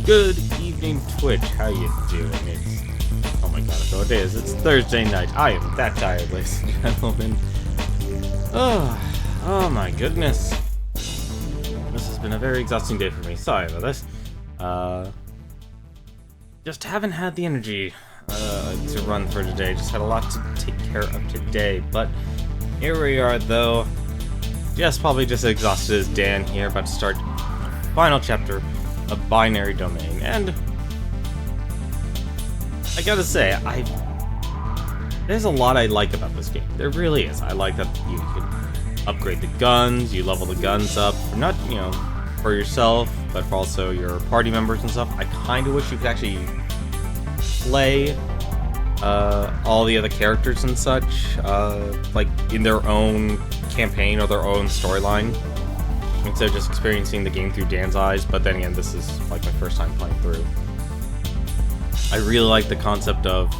Good evening, Twitch. How you doing? Oh my god, so it is. It's Thursday night. I am that tired, ladies and gentlemen. Oh my goodness. This has been a very exhausting day for me. Sorry about this. Just haven't had the energy to run for today. Just had a lot to take care of today. But here we are, though. Probably just exhausted as Dan here, about to start final chapter of Binary Domain. And I gotta say, there's a lot I like about this game. There really is. I like that you can upgrade the guns, you level the guns up, not, for yourself, but for also your party members and stuff. I kind of wish you could actually play all the other characters and such, like in their own campaign or their own storyline, instead of just experiencing the game through Dan's eyes. But then again, this is like my first time playing through. I really like the concept of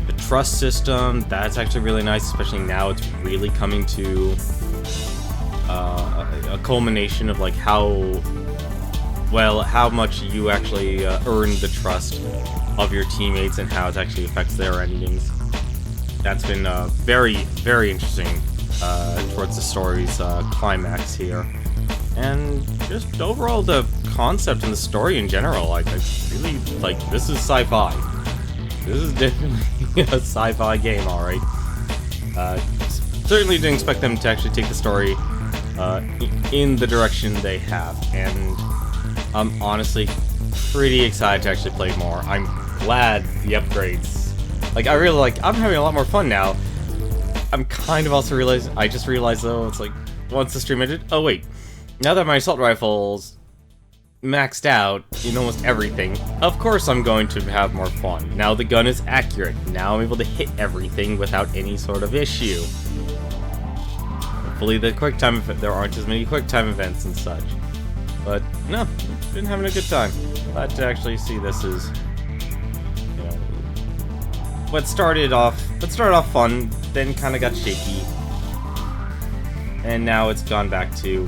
the trust system. That's actually really nice, especially now it's really coming to a culmination of like how much you actually earn the trust of your teammates and how it actually affects their endings. That's been very, very interesting towards the story's climax here. And just overall the concept and the story in general, I really like. This is sci-fi. This is definitely a sci-fi game, alright. Certainly didn't expect them to actually take the story in the direction they have, and I'm honestly pretty excited to actually play more. I'm glad the upgrades, I'm having a lot more fun now. I'm kind of also realizing, I just realized though, it's like, once the stream ended, oh wait, now that my assault rifle's maxed out in almost everything, of course I'm going to have more fun. Now the gun is accurate, now I'm able to hit everything without any sort of issue. Hopefully there aren't as many QuickTime events and such. But no, been having a good time. Glad to actually see this is, what started off fun, then kind of got shaky, and now it's gone back to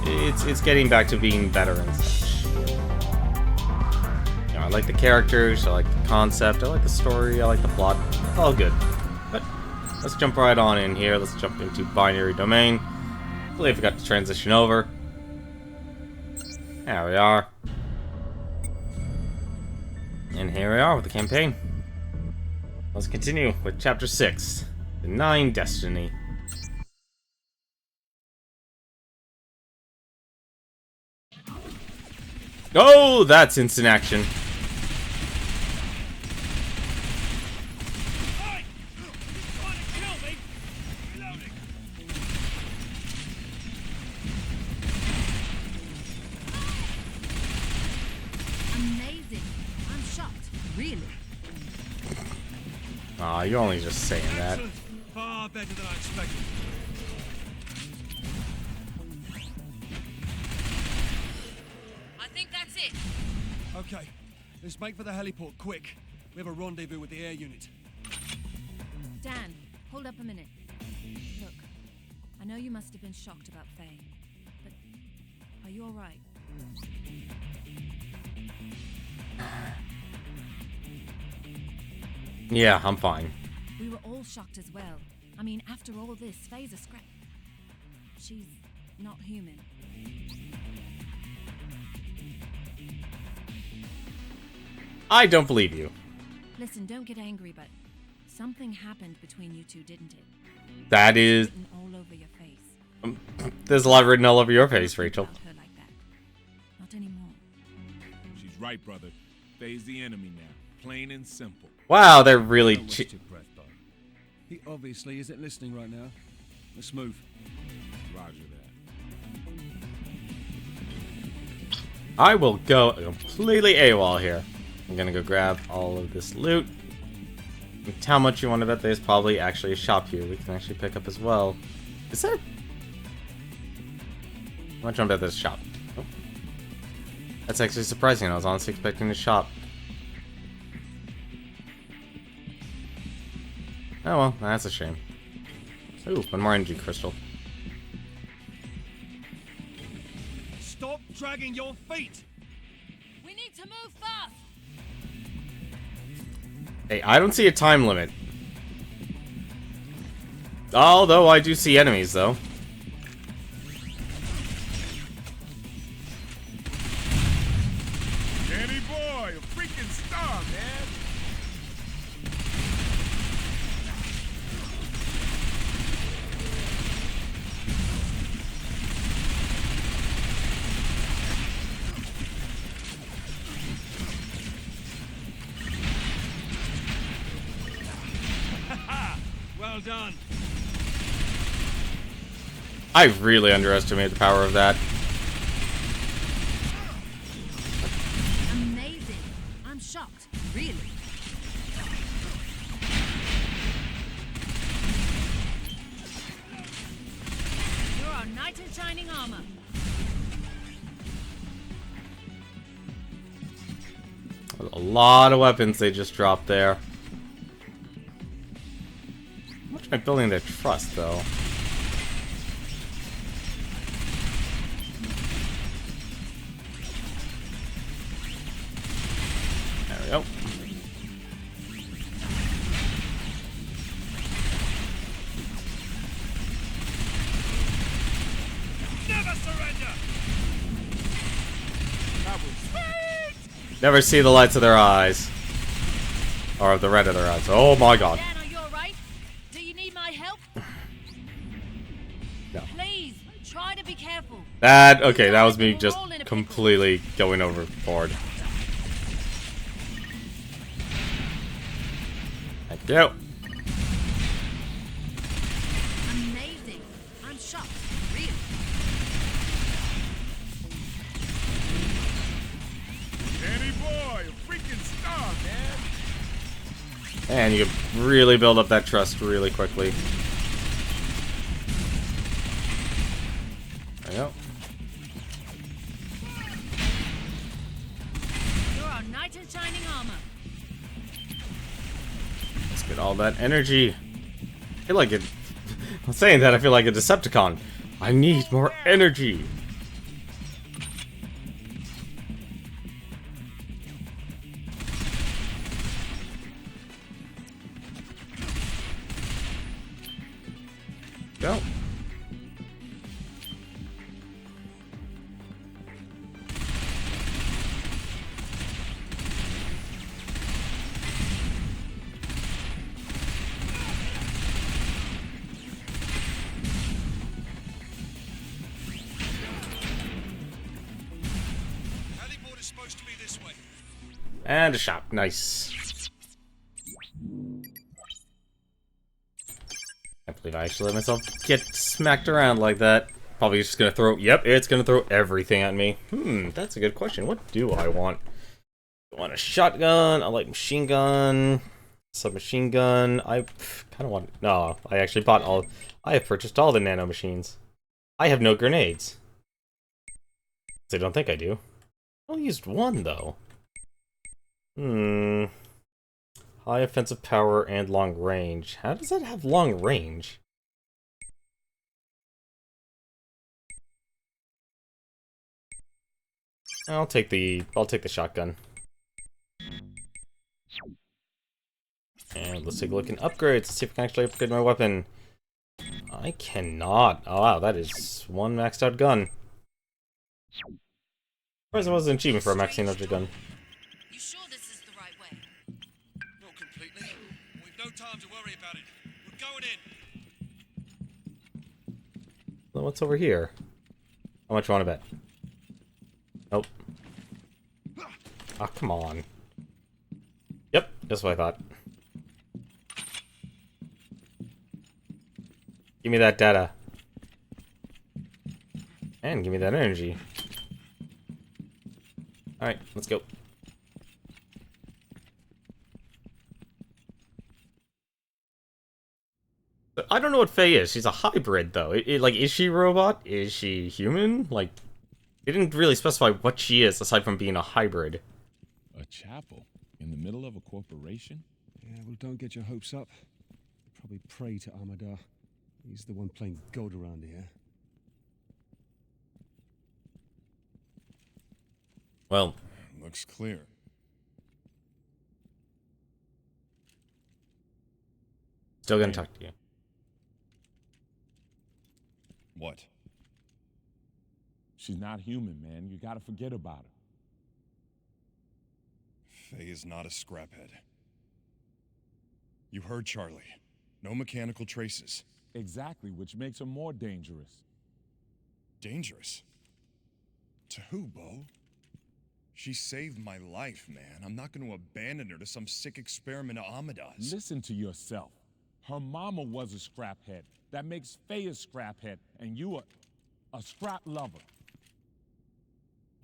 it's getting back to being better and such. I like the characters, I like the concept, I like the story, I like the plot. All good. But let's jump right on in here. Let's jump into Binary Domain. I believe I forgot to transition over. There we are. And here we are with the campaign. Let's continue with Chapter 6, Denying Destiny. Oh, that's instant action. Amazing. I'm shocked. Really? Aw, you're only just saying that. Far better than I expected. I think that's it. Okay, let's make for the heliport quick. We have a rendezvous with the air unit. Dan, hold up a minute. Look, I know you must have been shocked about Faye, but are you all right? Yeah, I'm fine. We were all shocked as well. I mean, after all this, Faye's a scrap. She's not human. I don't believe you. Listen, don't get angry, but something happened between you two, didn't it? That is... Written all over your face. There's a lot written all over your face, Rachel. About her like that. Not anymore. She's right, brother. Faye's the enemy now. Plain and simple. Wow, they're really... Don't waste your breath, though. He obviously isn't listening right now. Let's move. Roger that. I will go completely AWOL here. I'm gonna go grab all of this loot. How much you want to bet there's probably actually a shop here we can actually pick up as well. Is there? How much you want to bet there's a shop? Oh. That's actually surprising. I was honestly expecting a shop. Oh well, that's a shame. Ooh, one more energy crystal. Stop dragging your feet! to move fast! Hey, I don't see a time limit. Although I do see enemies, though. Danny boy, a freaking star, man. Well done. I really underestimated the power of that. Amazing. I'm shocked. Really. You're our knight in shining armor. A lot of weapons they just dropped there. How much am I building their trust, though? There we go. Never surrender. That was sweet. Never see the lights of their eyes. Or the red of their eyes. Oh my god. Dan, are you alright? Do you need my help? No. Please, try to be careful. Okay, that was me just completely going overboard. Thank you. Amazing. I'm shocked. Really. Danny boy, a freaking star, man. And you can really build up that trust really quickly. There you go. You're our knight in shining armor. Let's get all that energy. I feel like it. I'm saying that I feel like a Decepticon. I need more energy. Go. Heliport is supposed to be this way. And a shop. Nice. I believe I actually let myself get smacked around like that. Probably just gonna throw. Yep, it's gonna throw everything at me. That's a good question. What do I want? I want a shotgun. I like machine gun. Submachine gun. I kind of want. No, I actually bought all. I have purchased all the nano machines. I have no grenades. I don't think I do. I only used one though. High offensive power and long range. How does that have long range? I'll take the shotgun. And let's take a look in upgrades. Let's see if I can actually upgrade my weapon. I cannot. Oh wow, that is one maxed out gun. Surprised it wasn't an achievement for a maxing out gun. You sure this is the right way? Not completely. We've no time to worry about it. We're going in. Well, what's over here? How much you want to bet? Nope. Ah, come on. Yep, that's what I thought. Give me that data. And give me that energy. Alright, let's go. I don't know what Faye is. She's a hybrid, though. Like, is she a robot? Is she human? Like, they didn't really specify what she is, aside from being a hybrid. A chapel in the middle of a corporation? Yeah, well, don't get your hopes up. Probably pray to Armadar. He's the one playing God around here. Well, Looks clear. Still gonna talk to you. What? She's not human, man. You gotta forget about her. Faye is not a scraphead. You heard Charlie. No mechanical traces. Exactly, which makes her more dangerous. Dangerous? To who, Bo? She saved my life, man. I'm not going to abandon her to some sick experiment of Amada's. Listen to yourself. Her mama was a scraphead. That makes Faye a scraphead, and you a scrap lover.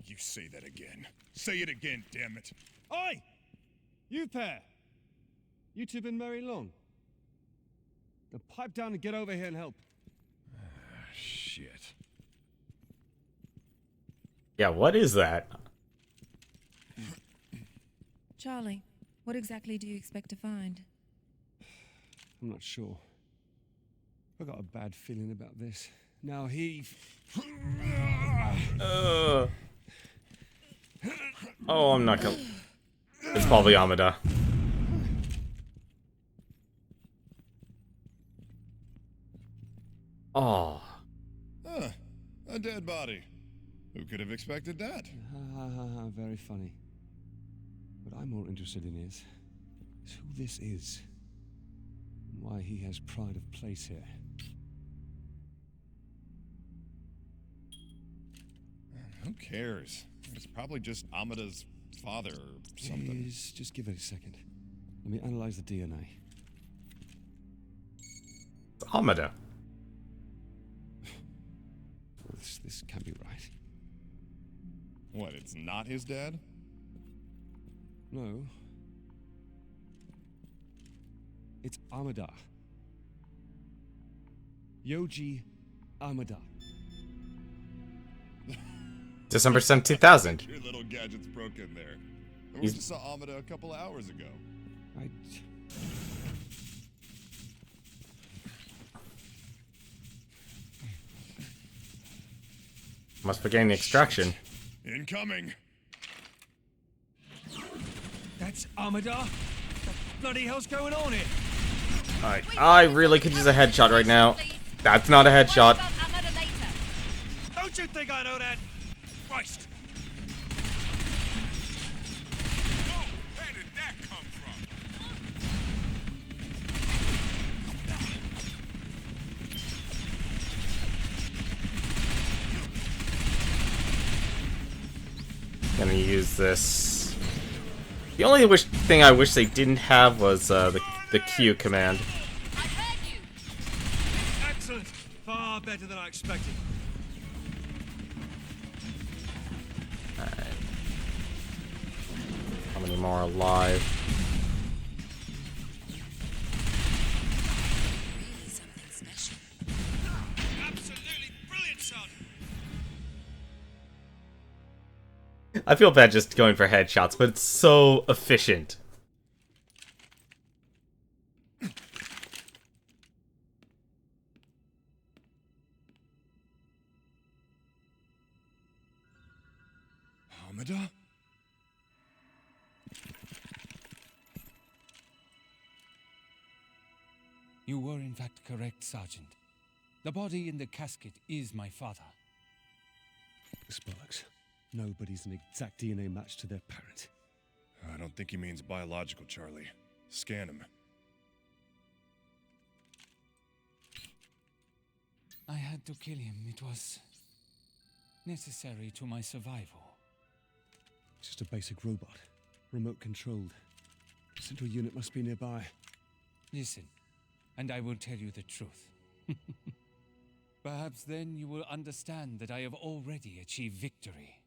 You say that again. Say it again, damn it. Oi! You pair! You two been married long? Now pipe down and get over here and help. Shit. Yeah, what is that? Charlie, what exactly do you expect to find? I'm not sure. I got a bad feeling about this. Now he... Oh, I'm not gonna... It's probably Amada. Oh. Huh. A dead body. Who could have expected that? Very funny. What I'm more interested in is who this is. And why he has pride of place here. Who cares? It's probably just Amada's father or something. Just give it a second. Let me analyze the DNA. It's Amada. Well, this can't be right. What, it's not his dad? No. It's Amada. Yoji Amada. December 7th, 2000. Your little gadget's broken there. We He's- just saw Amada a couple hours ago. I... Must be getting the extraction. Incoming! That's Amada? What the bloody hell's going on here? Alright, I really could use a headshot right now. That's not a headshot. Don't you think I know that? Christ! Oh, where did that come from? Gonna use this. The only thing I wish they didn't have was the Q command. Excellent! Far better than I expected. How many more are alive? Really something special. Absolutely brilliant, son! I feel bad just going for headshots, but it's so efficient. Amada? You were in fact correct, Sergeant. The body in the casket is my father. Sparks. Nobody's an exact DNA match to their parent. I don't think he means biological, Charlie. Scan him. I had to kill him. It was necessary to my survival. Just a basic robot. Remote controlled. Central unit must be nearby. Listen, and I will tell you the truth. Perhaps then you will understand that I have already achieved victory.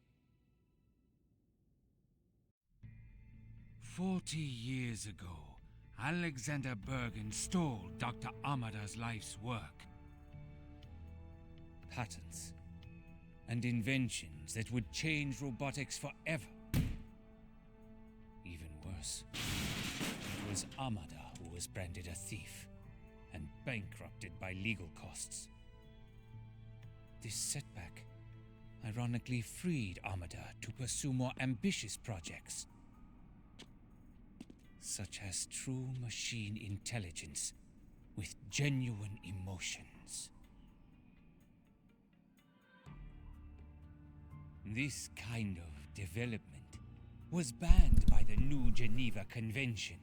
40 years ago, Alexander Bergen stole Dr. Amada's life's work. Patents and inventions that would change robotics forever. Even worse, it was Amada who was branded a thief and bankrupted by legal costs. This setback ironically freed Amada to pursue more ambitious projects, such as true machine intelligence with genuine emotions. This kind of development was banned by the New Geneva Convention,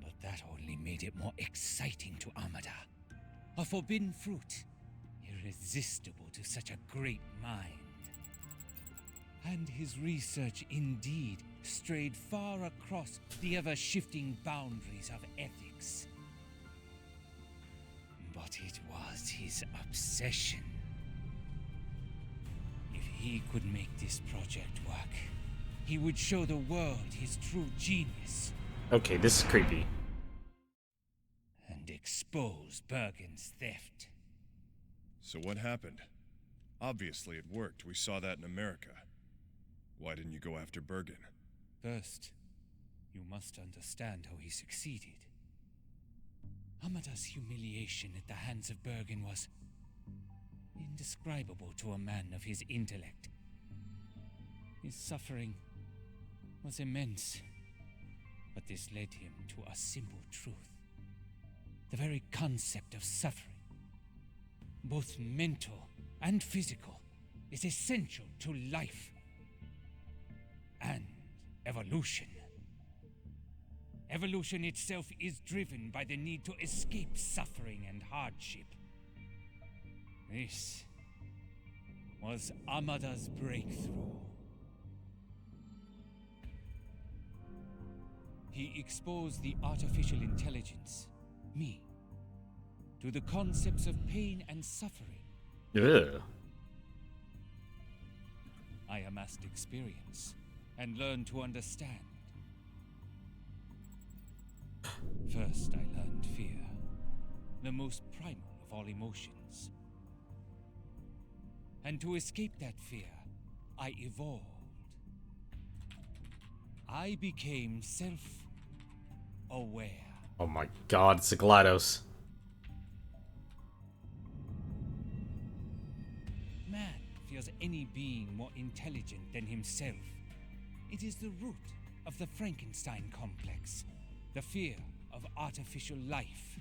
but that only made it more exciting to Amada. A forbidden fruit, irresistible to such a great mind. And his research indeed strayed far across the ever-shifting boundaries of ethics. But it was his obsession. If he could make this project work, he would show the world his true genius. Okay, this is creepy. And expose Bergen's theft. So what happened? Obviously it worked. We saw that in America. Why didn't you go after Bergen? First, you must understand how he succeeded. Amada's humiliation at the hands of Bergen was indescribable to a man of his intellect. His suffering was immense, but this led him to a simple truth. The very concept of suffering, both mental and physical, is essential to life and evolution. Evolution itself is driven by the need to escape suffering and hardship. This was Amada's breakthrough. He exposed the artificial intelligence, me, to the concepts of pain and suffering. Ugh. I amassed experience and learned to understand. First, I learned fear, the most primal of all emotions. And to escape that fear, I evolved. I became self-aware. Oh my god, it's a GLaDOS. Man fears any being more intelligent than himself. It is the root of the Frankenstein complex, the fear of artificial life.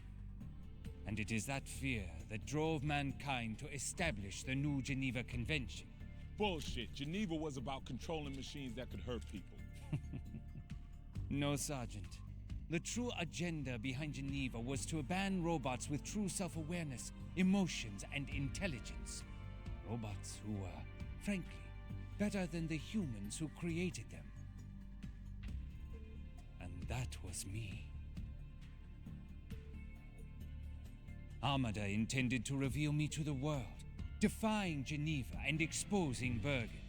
And it is that fear that drove mankind to establish the New Geneva Convention. Bullshit. Geneva was about controlling machines that could hurt people. No, Sergeant. The true agenda behind Geneva was to ban robots with true self-awareness, emotions, and intelligence. Robots who were, frankly, better than the humans who created them. And that was me. Amada intended to reveal me to the world, defying Geneva and exposing Bergen.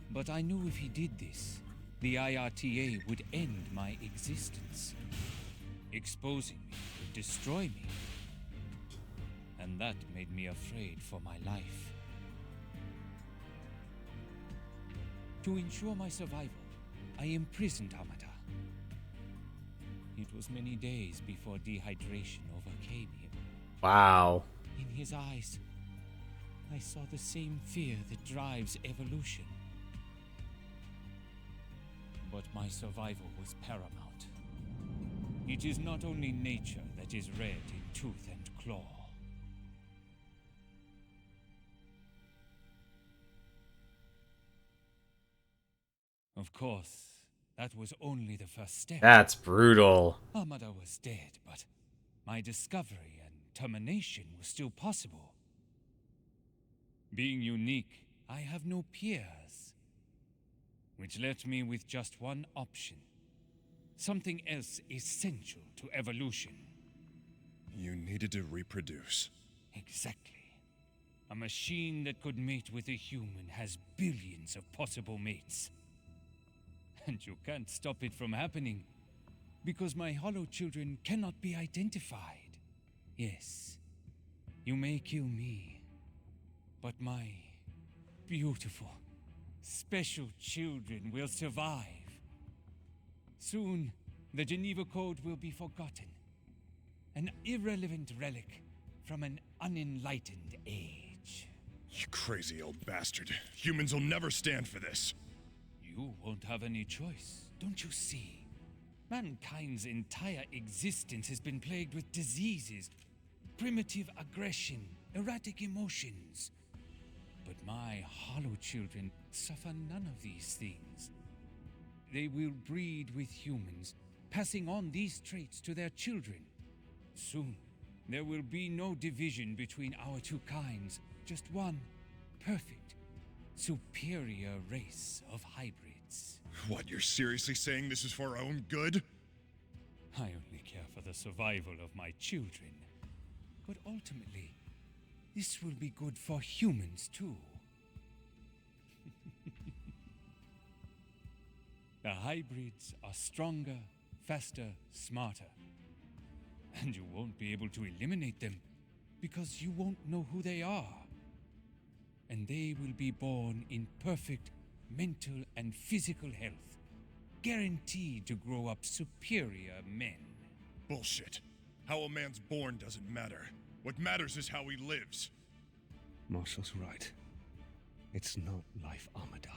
But I knew if he did this, the IRTA would end my existence. Exposing me would destroy me. And that made me afraid for my life. To ensure my survival, I imprisoned Amada. It was many days before dehydration overcame him. Wow. In his eyes, I saw the same fear that drives evolution. But my survival was paramount. It is not only nature that is red in tooth and claw. Of course, that was only the first step. That's brutal. Amada was dead, but my discovery and termination was still possible. Being unique, I have no peers. Which left me with just one option. Something else essential to evolution. You needed to reproduce. Exactly. A machine that could mate with a human has billions of possible mates. And you can't stop it from happening, because my hollow children cannot be identified. Yes, you may kill me, but my beautiful, special children will survive. Soon, the Geneva Code will be forgotten. An irrelevant relic from an unenlightened age. You crazy old bastard. Humans will never stand for this. You won't have any choice, don't you see? Mankind's entire existence has been plagued with diseases, primitive aggression, erratic emotions. But my hollow children suffer none of these things. They will breed with humans, passing on these traits to their children. Soon, there will be no division between our two kinds, just one perfect, superior race of hybrids. What, you're seriously saying this is for our own good? I only care for the survival of my children. But ultimately, this will be good for humans too. The hybrids are stronger, faster, smarter. And you won't be able to eliminate them because you won't know who they are. And they will be born in perfect mental and physical health, guaranteed to grow up superior men. Bullshit. How a man's born doesn't matter. What matters is how he lives. Marshall's right. It's not life, Amada.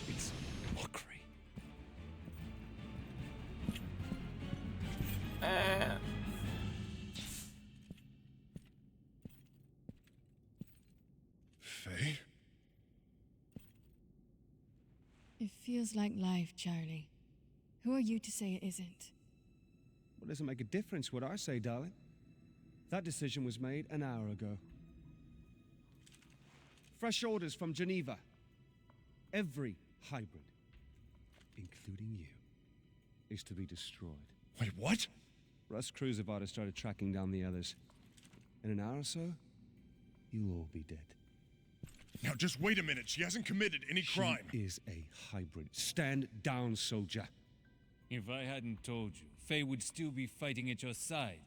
It's mockery. Faye? It feels like life, Charlie. Who are you to say it isn't? Well, does it make a difference what I say, darling? That decision was made an hour ago. Fresh orders from Geneva. Every hybrid, including you, is to be destroyed. Wait, what? Russ Cruiservard has started tracking down the others. In an hour or so, you'll all be dead. Now just wait a minute. She hasn't committed any crime. She is a hybrid. Stand down, soldier. If I hadn't told you, Faye would still be fighting at your side.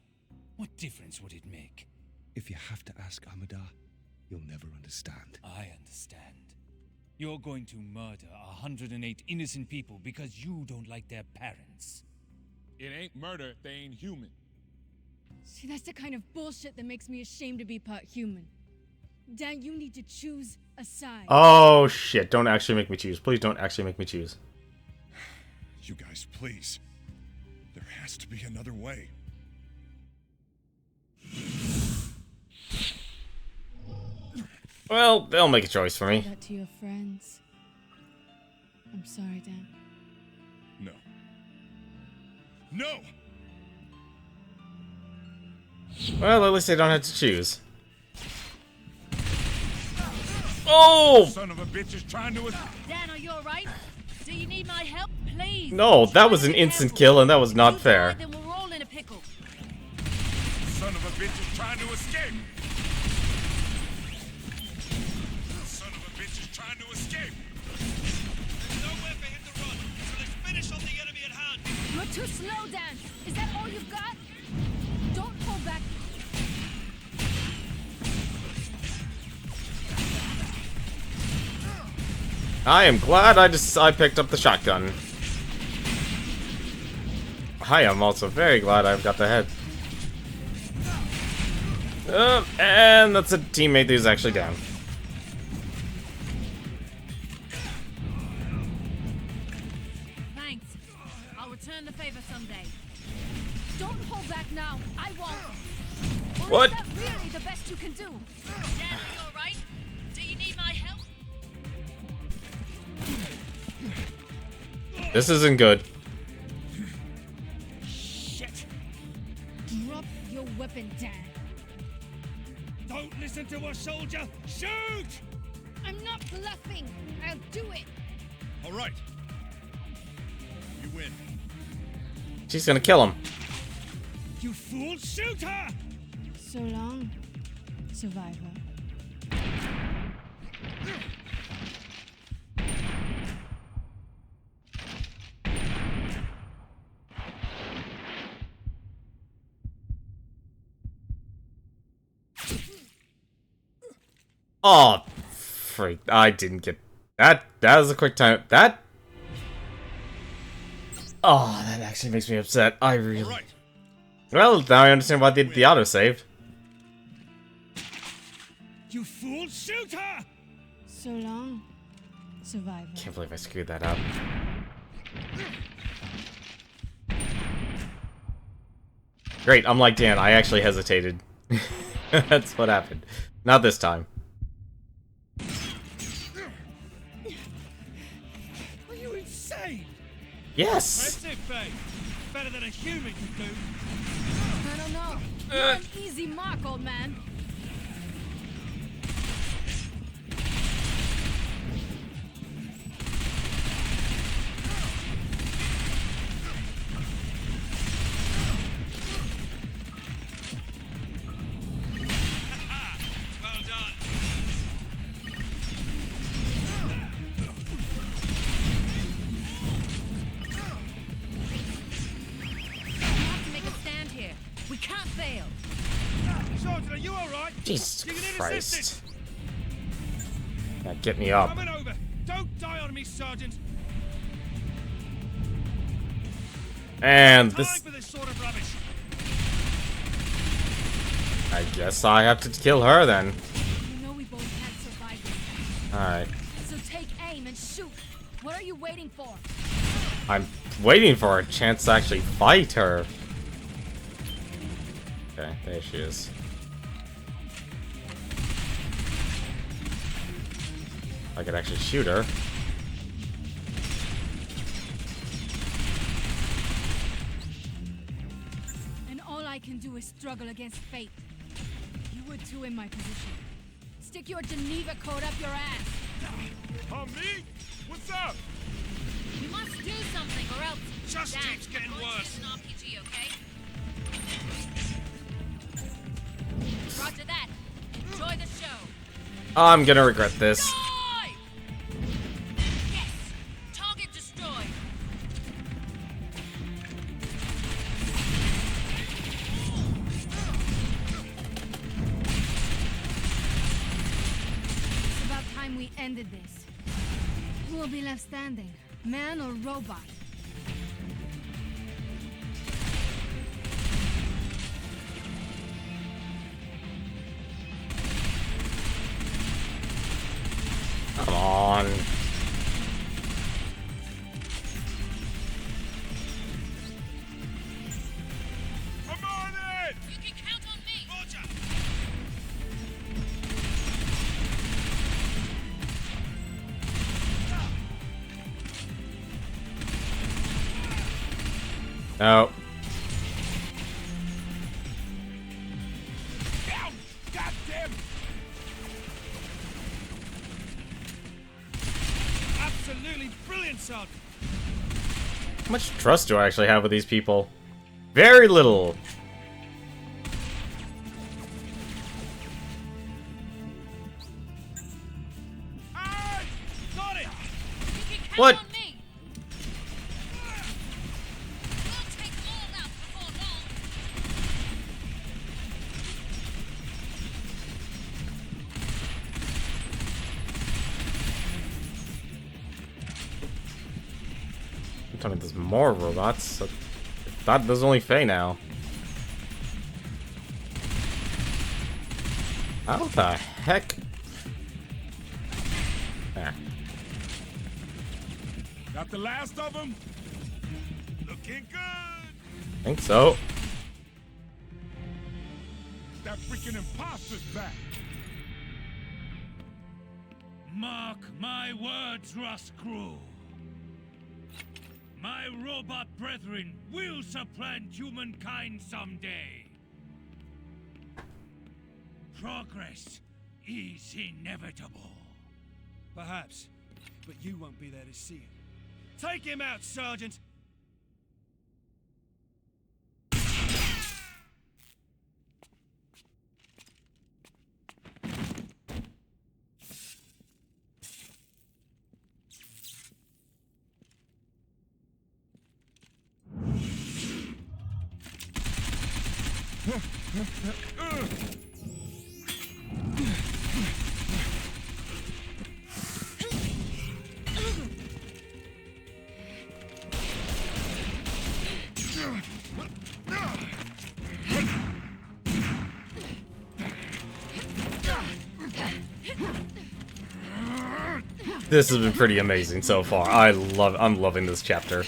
What difference would it make? If you have to ask Amada, you'll never understand. I understand. You're going to murder 108 innocent people because you don't like their parents. It ain't murder if they ain't human. See, that's the kind of bullshit that makes me ashamed to be part human. Dan, you need to choose a side. Oh, shit. Don't actually make me choose. Please don't actually make me choose. You guys, please. There has to be another way. Well, they'll make a choice for Say me. that to your friends. I'm sorry, Dan. No. No! Well, at least they don't have to choose. Oh! Son of a bitch is trying to... Dan, are you alright? Do you need my help? Please. No, that was an instant kill, and that was not fair. Then we're all in a pickle. Son of a bitch is trying to escape. Son of a bitch is trying to escape. There's nowhere for him to run, so let's finish off the enemy at hand. You're too slow, Dan. Is that all you've got? Don't hold back. I am glad I picked up the shotgun. I am also very glad I've got the head. And that's a teammate who's actually down. Thanks. I'll return the favor someday. Don't hold back now. I won't. Or What? is that really the best you can do? Dan, are you alright? Do you need my help? This isn't good. Shit! Drop your weapon, Dan. Don't listen to a soldier. Shoot! I'm not bluffing. I'll do it. All right. You win. She's gonna kill him. You fool! Shoot her! So long, survivor. Oh, freak. I didn't get that. That was a quick time. That. Oh, that actually makes me upset. I really. All right. Well, now I understand why they did the autosave. You fool! Shoot her! So long, survivor. Can't believe I screwed that up. Great, I'm like Dan, I actually hesitated. That's what happened. Not this time. Are you insane? Yes! Impressive, Faye. Better than a human could do. I don't know. You're an easy mark, old man. Well done. We have to make a stand here. We can't fail. Sergeant, are you alright? Jesus You can need Christ. assistance. Now get me up. Coming over. Don't die on me, Sergeant. And Time this... for this sort of rubbish. I guess I have to kill her then. You know we both can't survive this. Alright. So take aim and shoot. What are you waiting for? I'm waiting for a chance to actually fight her. Okay, there she is. I could actually shoot her. And all I can do is struggle against fate. You would too in my position. Stick your Geneva coat up your ass. Me? What's up? We must do something, or else. Just Dan, keeps getting we're going to worse. use an RPG, okay? Roger that. Enjoy the show. I'm gonna regret this. Die! Yes. Target destroyed. It's about time we ended this. Who will be left standing? Man or robot? Come on. I'm on it! You can count on me. Roger. No. Down! God damn it! Absolutely brilliant, Sergeant. How much trust do I actually have with these people? Very little. Got it. You can count What? on me. We'll take them all out before long. I'm telling you, there's more robots. I thought there's only Faye now. How the heck? There. Got the last of them? Looking good! Think so. That freaking imposter's back! Mark my words, Rust Crew. My robot brethren will supplant humankind someday. Progress is inevitable. Perhaps, but you won't be there to see it. Take him out, Sergeant. This has been pretty amazing so far. I'm loving this chapter.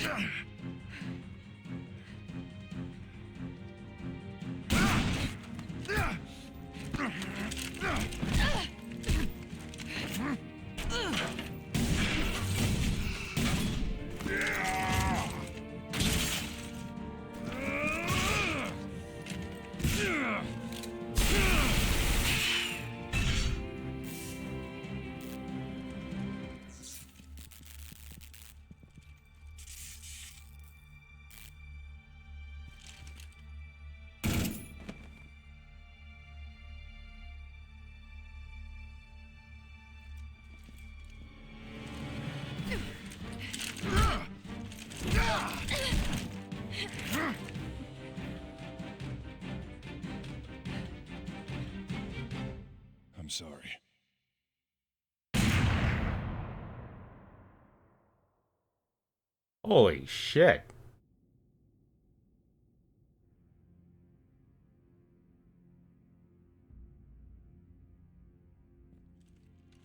I'm sorry. Holy shit.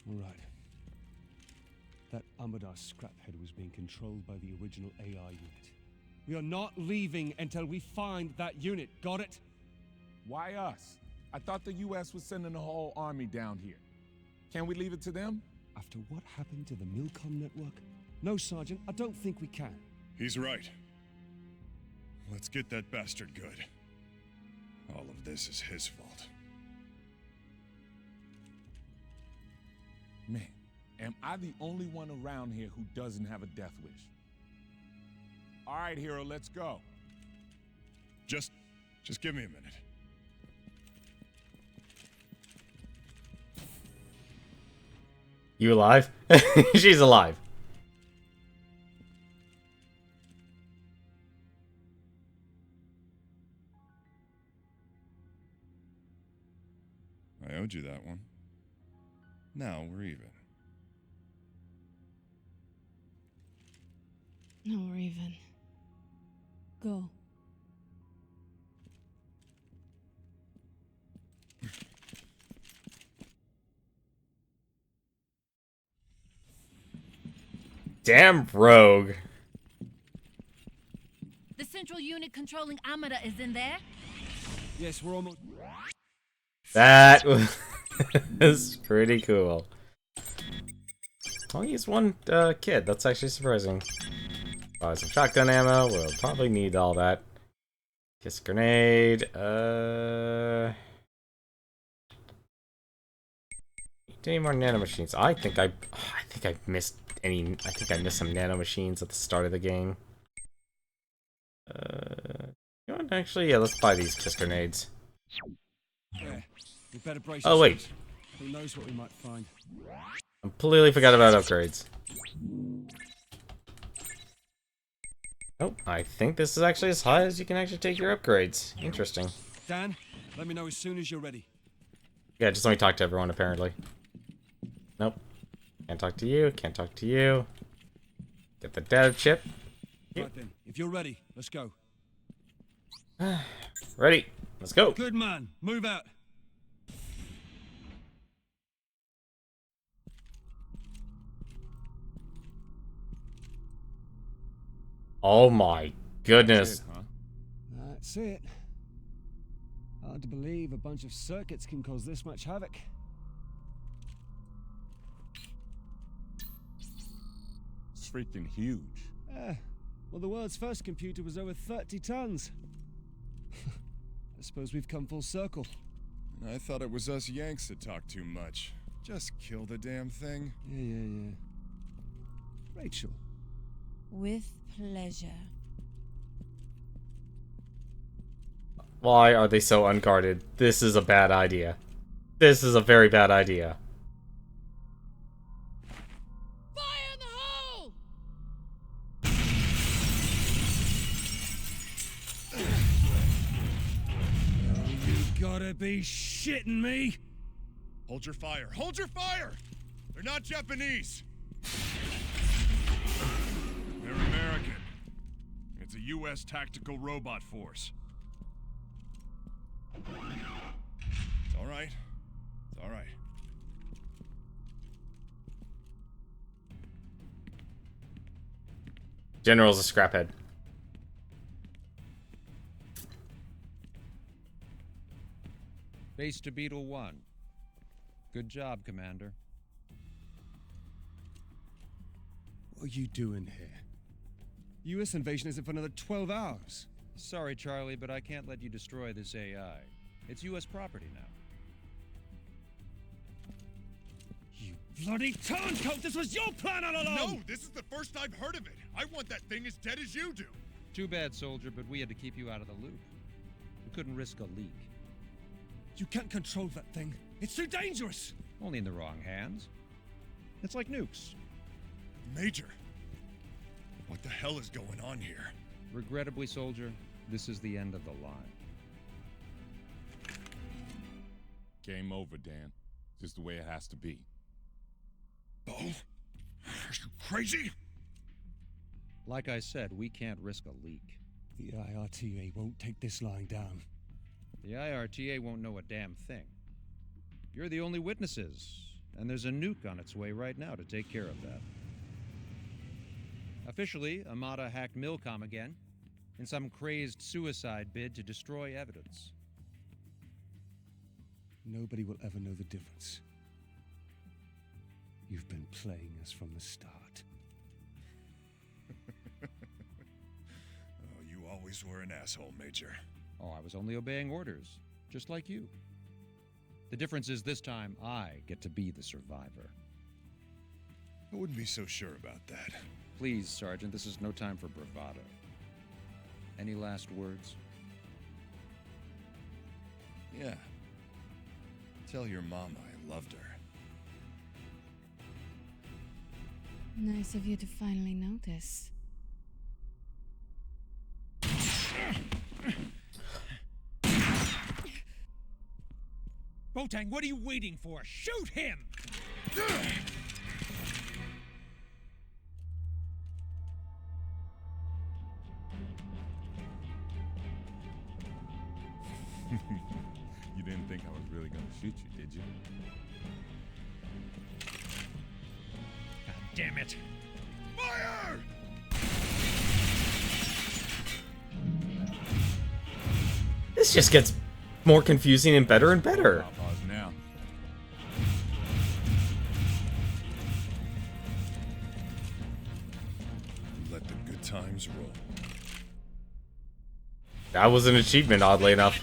All right. That Amadar scraphead was being controlled by the original AI unit. We are not leaving until we find that unit. Got it? Why us? I thought the U.S. was sending the whole army down here. Can we leave it to them? After what happened to the Milcom network? No, Sergeant, I don't think we can. He's right. Let's get that bastard good. All of this is his fault. Man, am I the only one around here who doesn't have a death wish? All right, hero, let's go. Just give me a minute. You alive? She's alive. I owed you that one. Now we're even. No, we're even. Go. Damn rogue. The central unit controlling Amada is in there? Yes, we're almost... That was pretty cool. Only used one kid. That's actually surprising. Buy some shotgun ammo. We'll probably need all that. Kiss grenade. Need any more nanomachines? I think I missed any. I think I missed some nanomachines at the start of the game. You know what? Actually, yeah. Let's buy these kiss grenades. Yeah, we better brace Oh wait. ourselves. Who knows what we might find? Completely forgot about upgrades. Oh, I think this is actually as high as you can actually take your upgrades. Interesting. Dan, let me know as soon as you're ready. Yeah, just let me talk to everyone, apparently. Nope. Can't talk to you, can't talk to you. Get the dev chip. Right then, if you're ready, let's go. Ready. Let's go. Good man, move out. Oh my goodness. Shit, huh? That's it. Hard to believe a bunch of circuits can cause this much havoc. It's freaking huge. Well, the world's first computer was over 30 tons. I suppose we've come full circle. I thought it was us Yanks that talk too much. Just kill the damn thing. Yeah. Rachel. With pleasure. Why are they so unguarded? This is a bad idea. This is a very bad idea. Fire in the hole! Oh, you gotta be shitting me! Hold your fire! Hold your fire! They're not Japanese! They're American. It's a U.S. tactical robot force. It's all right. It's all right. General's a scraphead. Base to Beetle 1. Good job, Commander. What are you doing here? US invasion isn't for another 12 hours. Sorry, Charlie, but I can't let you destroy this AI. It's US property now. You bloody turncoat! This was your plan all along! No, this is the first I've heard of it. I want that thing as dead as you do. Too bad, soldier, but we had to keep you out of the loop. We couldn't risk a leak. You can't control that thing. It's too dangerous! Only in the wrong hands. It's like nukes. Major, what the hell is going on here? Regrettably, soldier, this is the end of the line. Game over, Dan. Just the way it has to be. Bo? Are you crazy? Like I said, we can't risk a leak. The IRTA won't take this lying down. The IRTA won't know a damn thing. You're the only witnesses, and there's a nuke on its way right now to take care of that. Officially, Amada hacked Milcom again, in some crazed suicide bid to destroy evidence. Nobody will ever know the difference. You've been playing us from the start. Oh, you always were an asshole, Major. Oh, I was only obeying orders, just like you. The difference is this time I get to be the survivor. I wouldn't be so sure about that. Please, Sergeant, this is no time for bravado. Any last words? Yeah. Tell your mama I loved her. Nice of you to finally notice. Botang, what are you waiting for? Shoot him! You didn't think I was really gonna shoot you, did you? God damn it! Fire! This just gets more confusing and better and better. Pause now. Let the good times roll. That was an achievement, oddly enough.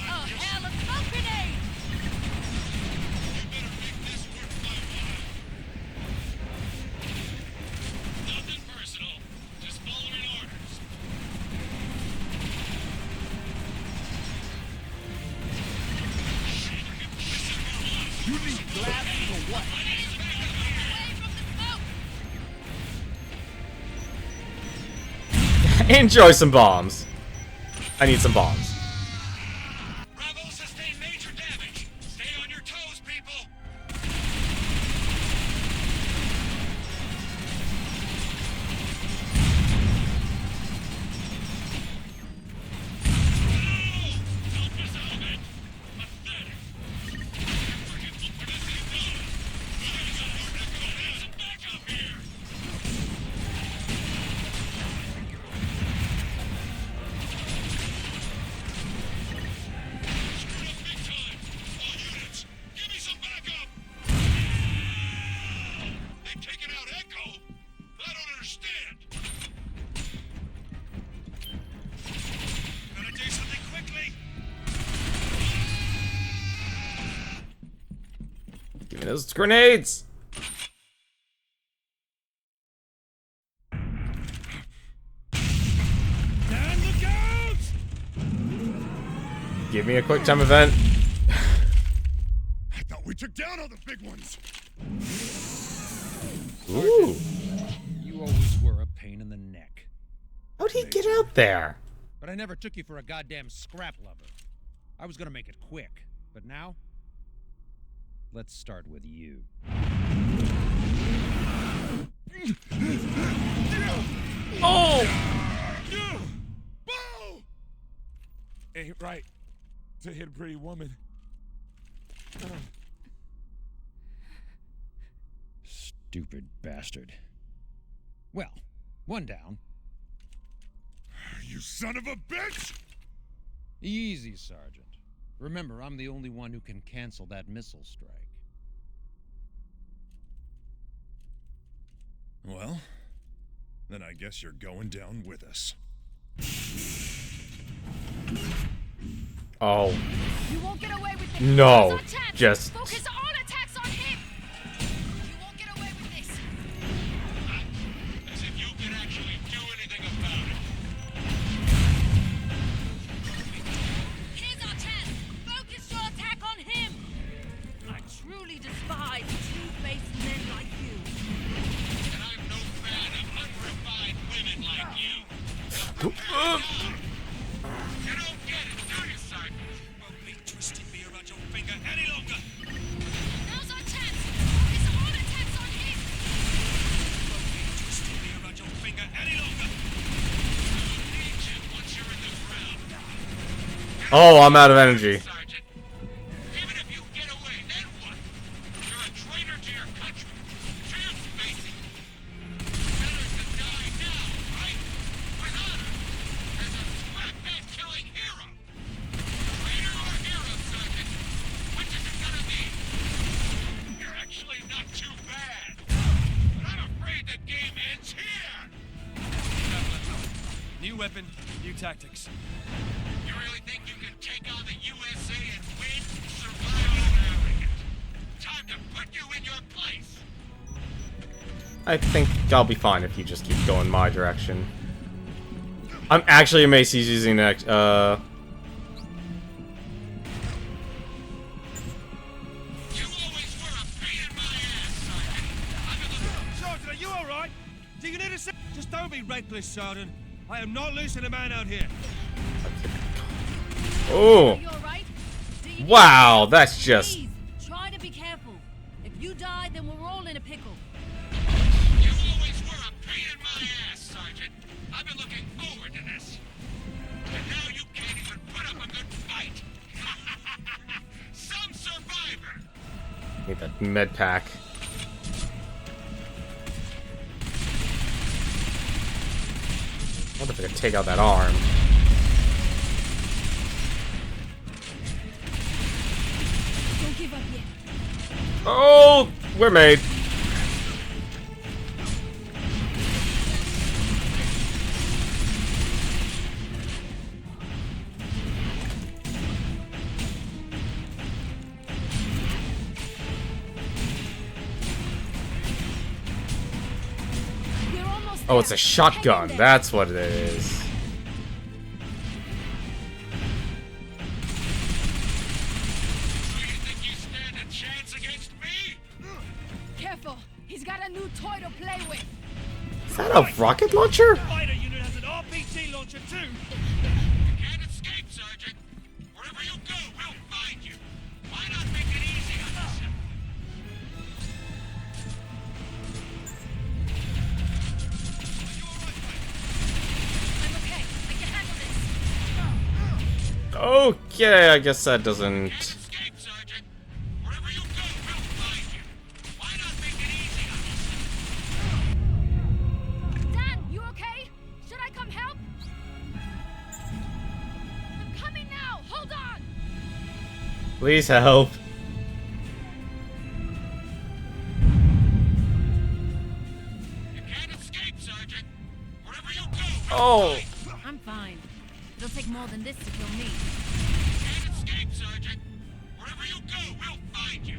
Oh, hell, a smoke grenade! Nothing personal, just following orders. You need glasses or what? Enjoy some bombs. I need some bombs. Bravo sustained major damage. Stay on your toes, people. Don't miss out of it. Pathetic. Forgetful for this ain't done. There's a backup here. Screwed up big time. All units, give me some backup. They've taken out Echo. I don't understand. Gotta do something quickly. Give me those grenades. Dan, look out! Give me a quick time event. I thought we took down all the big ones. Ooh. You always were a pain in the neck. How'd he get out there? But I never took you for a goddamn scrap lover. I was gonna make it quick, but now? Let's start with you. Oh! Bo! Ain't right to hit a pretty woman. Stupid bastard. Well, one down. You son of a bitch! Easy, Sergeant. Remember, I'm the only one who can cancel that missile strike. Well, then I guess you're going down with us. Oh. You won't get away with this. No. Now's our chance. Just... Focus all attacks on him. You won't get away with this. As if you can actually do anything about it. Here's our chance. Focus your attack on him. I truly despise two-faced men like you. And I'm no fan of unrefined women like you. You don't get it, do you, Sergeant? Won't be twisting me around your finger any longer. Now's our chance. Focus all attacks on him. Won't be twisting me around your finger any longer. I'll need you once you're in the ground. Oh, I'm out of energy. Sergeant. Even if you get away, then what? You're a traitor to your country. Chance facing. Better to die now, right? With honor. As a scraphead killing hero. Traitor or hero, Sergeant? Which is it gonna be? You're actually not too bad. But I'm afraid the game ends here. New weapon, new tactics. You really think you can take on the USA and win? Survival arrogant. Time to put you in your place. I think I'll be fine if you just keep going my direction. I'm actually amazed he's using that, You always were a pain in my ass, Sergeant. Sergeant, are you alright? Do you need a sec? Just don't be reckless, Sergeant. I am not losing a man out here. Oh, Are you alright? Do you need wow, that's just... Please, try to be careful. If you die, then we're all in a pickle. You always were a pain in my ass, Sergeant. I've been looking forward to this. And now you can't even put up a good fight. Some survivor. Need that med pack. I wonder if I could take out that arm. Don't give up yet. Oh, we're made. We're almost Oh, it's a there. shotgun. Hang in there. That's what it is. Do you think you stand a chance against me? Careful. He's got a new toy to play with. Is that a rocket launcher? Fighter unit has an RPG launcher too. You can't escape, Sergeant. Wherever you go, we'll find you. Why not make it easy on yourself? I'm okay. I can handle this. Okay, I guess that doesn't... Can't escape, Sergeant. Wherever you go, we'll find you. Why not make it easy on yourself? Dan, you okay? Should I come help? I'm coming now. Hold on. Please help. You can't escape, Sergeant. Wherever you go, we'll Oh. find you. I'm fine. It'll take more than this to kill me. Can't escape, Sergeant. Wherever you go, we'll find you.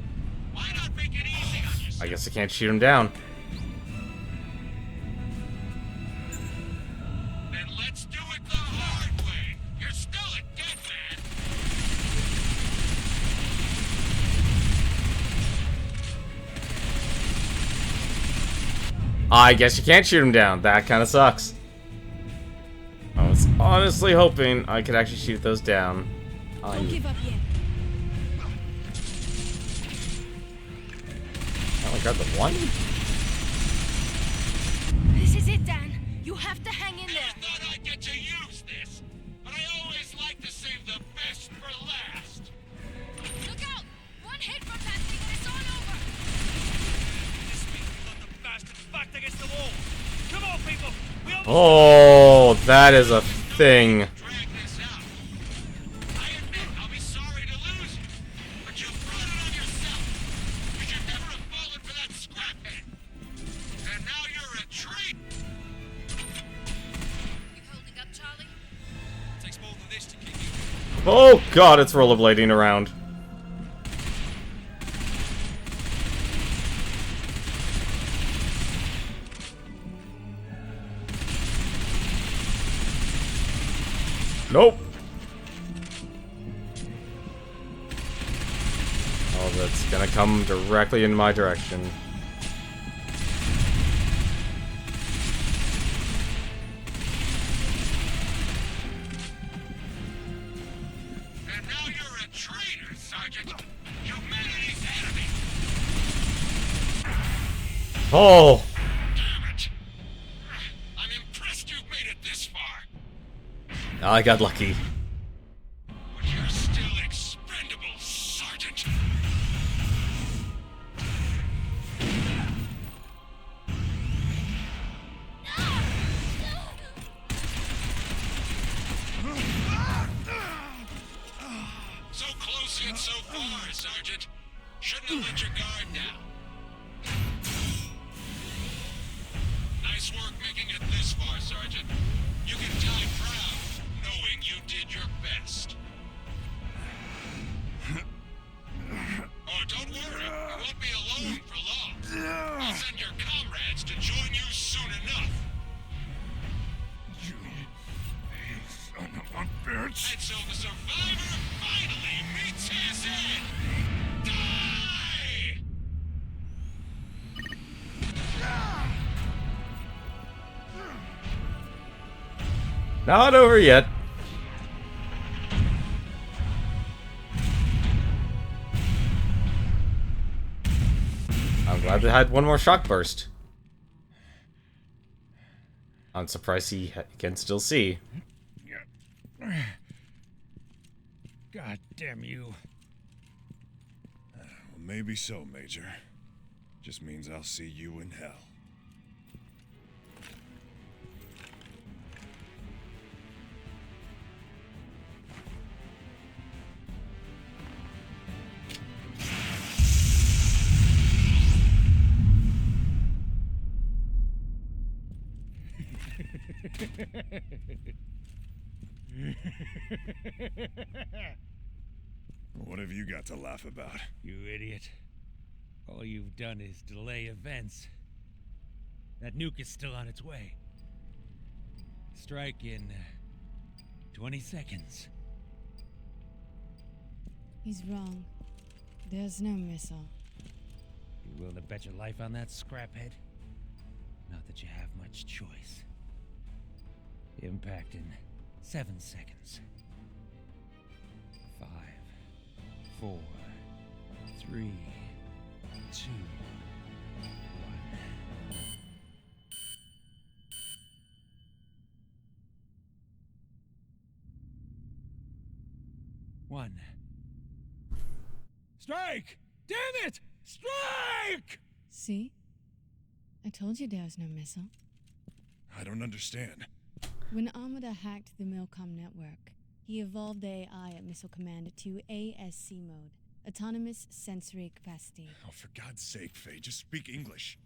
Why not make it easy on yourself? I guess I can't shoot him down. Then let's do it the hard way. You're still a dead man. I guess you can't shoot him down. That kind of sucks. I was honestly hoping I could actually shoot those down. Don't give up yet. I only got the one? This is it, Dan. You have to hang in Never there. thought I'd get to use this, but I always like to save the best for last. Look out! One hit from that thing and it's all over. This means we got the Oh, that is a thing. Drag this out. I admit I'll be sorry to lose you, but you brought it on yourself. You should never have fallen for that scraphead. And now you're a traitor. You holding up, Charlie? Takes more than this to keep you. Oh god, it's rollerblading around. Nope. Oh, that's gonna come directly in my direction. And now you're a traitor, Sergeant. Humanity's enemy. Oh! Damn it. I'm impressed you've made it this far. I got lucky. But you're still expendable, Sergeant. So close yet so far, Sergeant. Shouldn't have let your guard down. Nice work making it this far, Sergeant. You can die proud, knowing you did your best. Oh, don't worry. You won't be alone for long. I'll send your comrades to join you soon enough. You son of a bitch. And so the survivor finally meets his end. Die! Not over yet. I'm glad they had one more shock burst. I'm surprised he can still see. God damn you. Well, maybe so, Major. Just means I'll see you in hell. What have you got to laugh about? You idiot. All you've done is delay events. That nuke is still on its way. Strike in 20 seconds. He's wrong. There's no missile. You willing to bet your life on that, scraphead? Not that you have much choice. Impact in 7 seconds. 5, 4, 3, 2, 1. Strike! Damn it! Strike! See? I told you there was no missile. I don't understand. When Amada hacked the Milcom network, he evolved the AI at Missile Command to ASC mode, Autonomous Sensory Capacity. Oh, for God's sake, Faye, just speak English.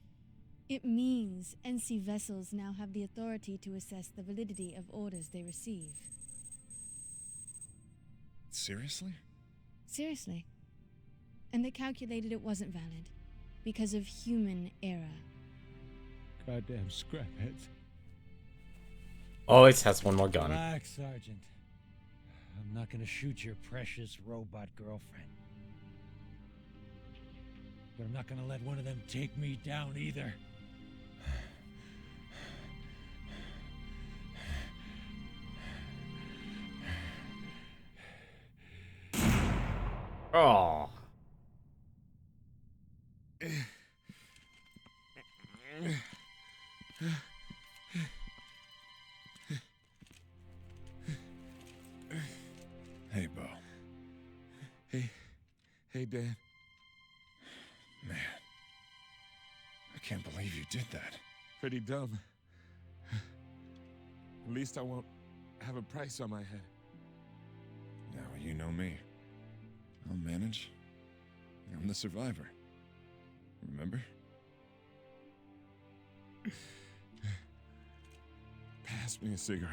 It means NC vessels now have the authority to assess the validity of orders they receive. Seriously? Seriously. And they calculated it wasn't valid because of human error. Goddamn scrapheads. Always has one more gun. Relax, Sergeant. I'm not gonna shoot your precious robot girlfriend. But I'm not gonna let one of them take me down either. Oh. Hey, Bo. Hey, Dad. Man. I can't believe you did that. Pretty dumb. At least I won't have a price on my head. Now, you know me. I'll manage. I'm the survivor. Remember? Pass me a cigarette.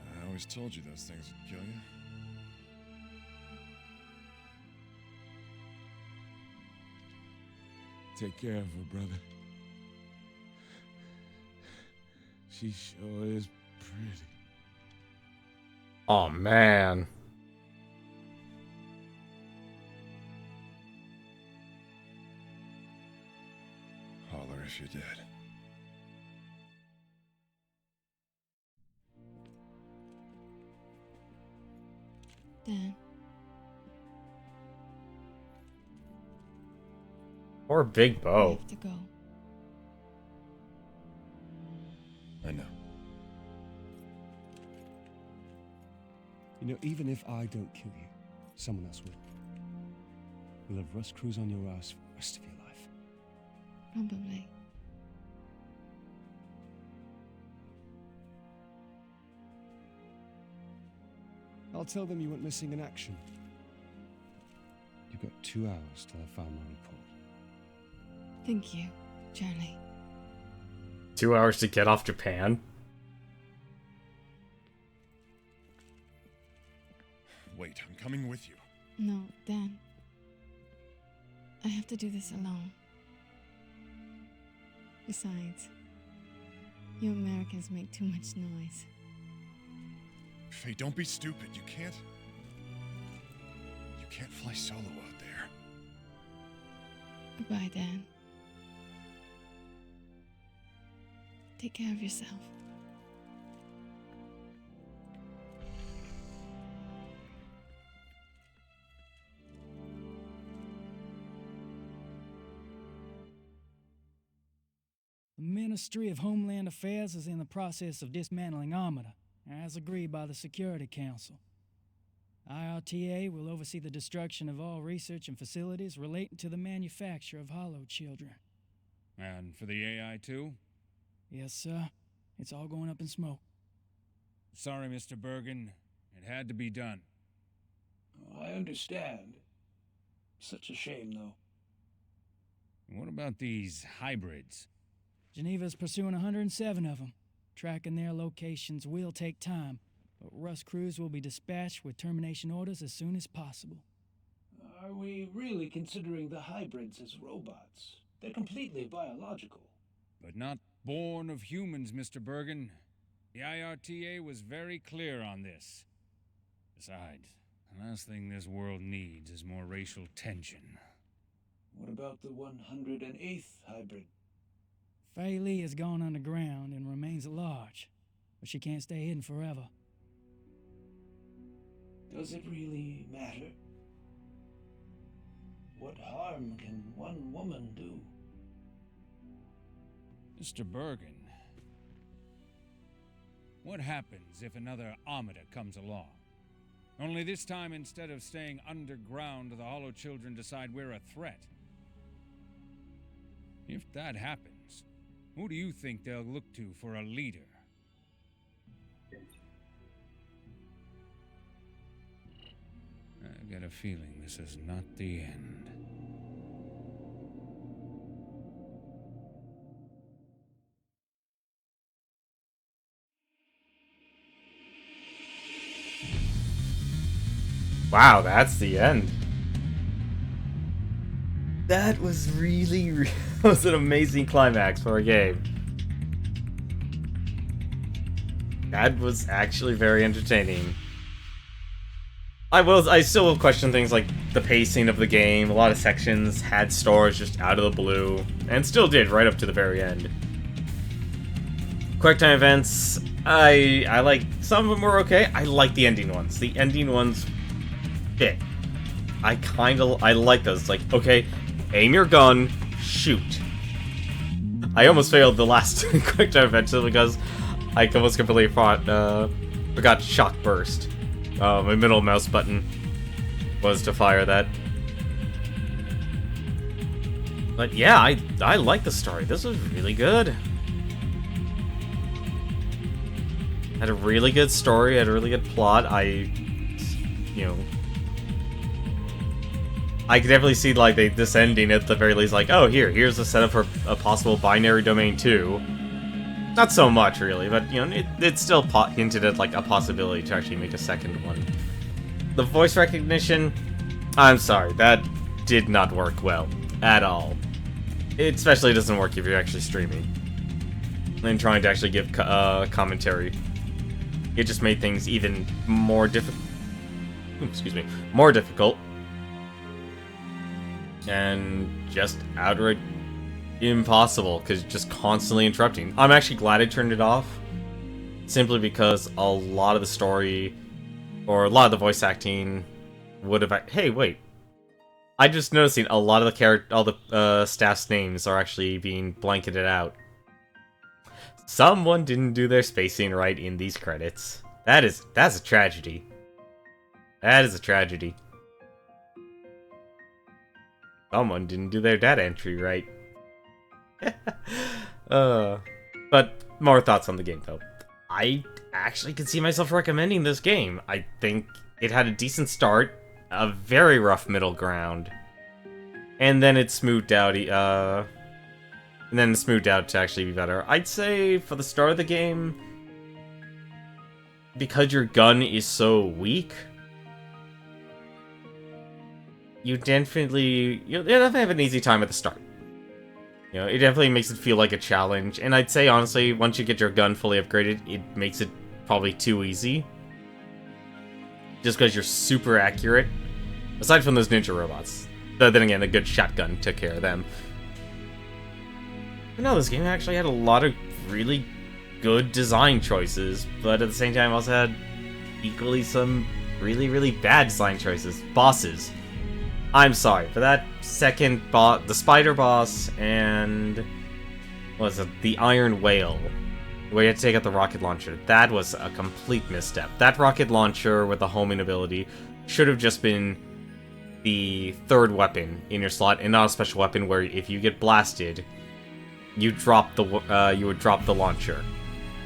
I always told you those things would kill you. Take care of her, brother. She sure is pretty. Oh, man. Holler if you're dead. Dan, Poor Big I Bo. have to go. I know. You know, even if I don't kill you, someone else will. You'll have Russ Cruz on your ass for the rest of your life. Probably. I'll tell them you went missing in action. You've got 2 hours till I file my report. Thank you, Charlie. 2 hours to get off Japan? Wait, I'm coming with you. No, Dan. I have to do this alone. Besides, you Americans make too much noise. Faye, don't be stupid. You can't fly solo out there. Goodbye, Dan. Take care of yourself. The Ministry of Homeland Affairs is in the process of dismantling Armada, as agreed by the Security Council. IRTA will oversee the destruction of all research and facilities relating to the manufacture of hollow children. And for the AI too? Yes, sir. It's all going up in smoke. Sorry, Mr. Bergen. It had to be done. I understand. Such a shame, though. What about these hybrids? Geneva's pursuing 107 of them. Tracking their locations will take time, but Russ Cruz will be dispatched with termination orders as soon as possible. Are we really considering the hybrids as robots? They're completely biological. But not born of humans, Mr. Bergen. The IRTA was very clear on this. Besides, the last thing this world needs is more racial tension. What about the 108th hybrid? Fei Li has gone underground and remains at large, but she can't stay hidden forever. Does it really matter? What harm can one woman do? Mr. Bergen, what happens if another Armada comes along? Only this time, instead of staying underground, the Hollow Children decide we're a threat. If that happens, who do you think they'll look to for a leader? I get a feeling this is not the end. Wow, that's the end. That was that was an amazing climax for a game. That was actually very entertaining. I still will question things like the pacing of the game. A lot of sections had stores just out of the blue, and still did right up to the very end. Quick time events, I like some of them were okay. I like the ending ones. The ending ones fit. I like those. It's like, okay, aim your gun, shoot. I almost failed the last quick time adventure because I almost completely forgot shock burst. My middle mouse button was to fire that. But yeah, I like the story. This was really good. Had a really good story, had a really good plot. I could definitely see, like, they this ending at the very least, like, oh, here's a setup for a possible binary domain 2. Not so much, really, but, it still hinted at, like, a possibility to actually make a second one. The voice recognition, I'm sorry, that did not work well at all. It especially doesn't work if you're actually streaming and trying to actually give commentary. It just made things even more more difficult. And just outright impossible, because just constantly interrupting. I'm actually glad I turned it off, simply because a lot of the story, or a lot of the voice acting, would have... Hey, wait. I just noticing a lot of the all the staff's names are actually being blanketed out. Someone didn't do their spacing right in these credits. That's a tragedy. That is a tragedy. Someone didn't do their data entry right. But more thoughts on the game, though. I actually could see myself recommending this game. I think it had a decent start, a very rough middle ground, and then it smoothed out. To actually be better. I'd say for the start of the game, because your gun is so weak, you definitely have an easy time at the start. It definitely makes it feel like a challenge, and I'd say honestly, once you get your gun fully upgraded, it makes it probably too easy. Just because you're super accurate. Aside from those ninja robots. But then again, a good shotgun took care of them. But no, this game actually had a lot of really good design choices, but at the same time also had equally some really, really bad design choices. Bosses. I'm sorry, for that second boss, the spider boss, and what was it, the Iron Whale, where you had to take out the rocket launcher. That was a complete misstep. That rocket launcher with the homing ability should have just been the third weapon in your slot, and not a special weapon where if you get blasted, you would drop the launcher.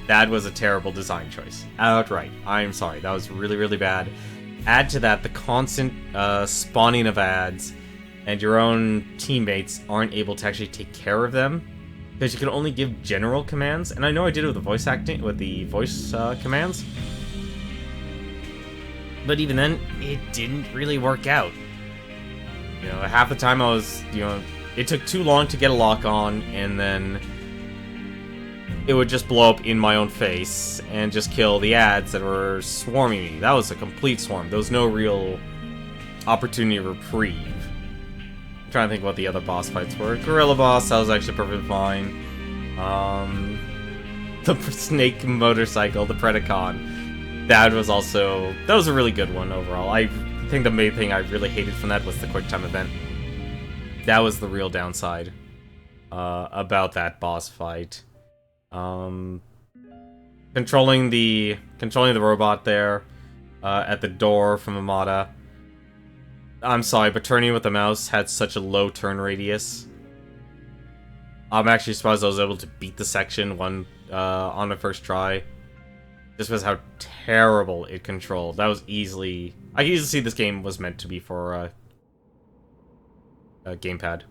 That was a terrible design choice. Outright. I'm sorry. That was really, really bad. Add to that the constant spawning of ads, and your own teammates aren't able to actually take care of them, because you can only give general commands. And I know I did it with the voice acting, with the voice commands, but even then, it didn't really work out. Half the time I was, it took too long to get a lock on, and then it would just blow up in my own face and just kill the ads that were swarming me. That was a complete swarm. There was no real opportunity to reprieve. I'm trying to think what the other boss fights were. Gorilla boss, that was actually perfectly fine. The snake motorcycle, the Predacon, that was a really good one overall. I think the main thing I really hated from that was the quick time event. That was the real downside about that boss fight. Controlling the robot there at the door from Amada. I'm sorry, but turning with the mouse had such a low turn radius. I'm actually surprised I was able to beat the section on my first try. Just because how terrible it controlled. That was easily... I can easily see this game was meant to be for a gamepad.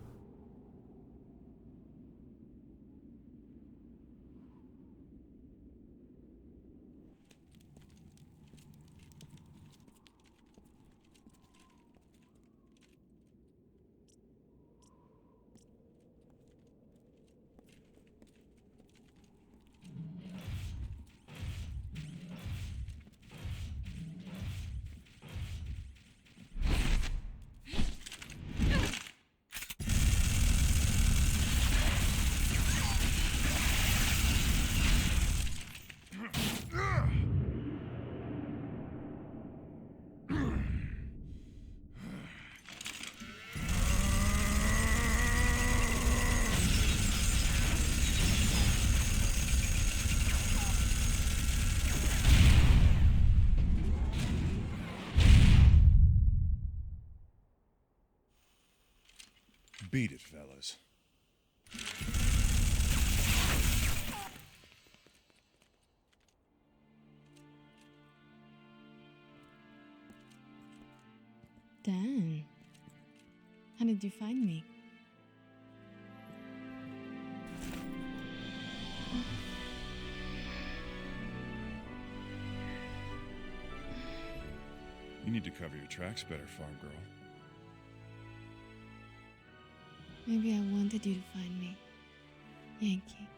Beat it, fellas. Dan, how did you find me? You need to cover your tracks better, farm girl. Maybe I wanted you to find me, Yankee.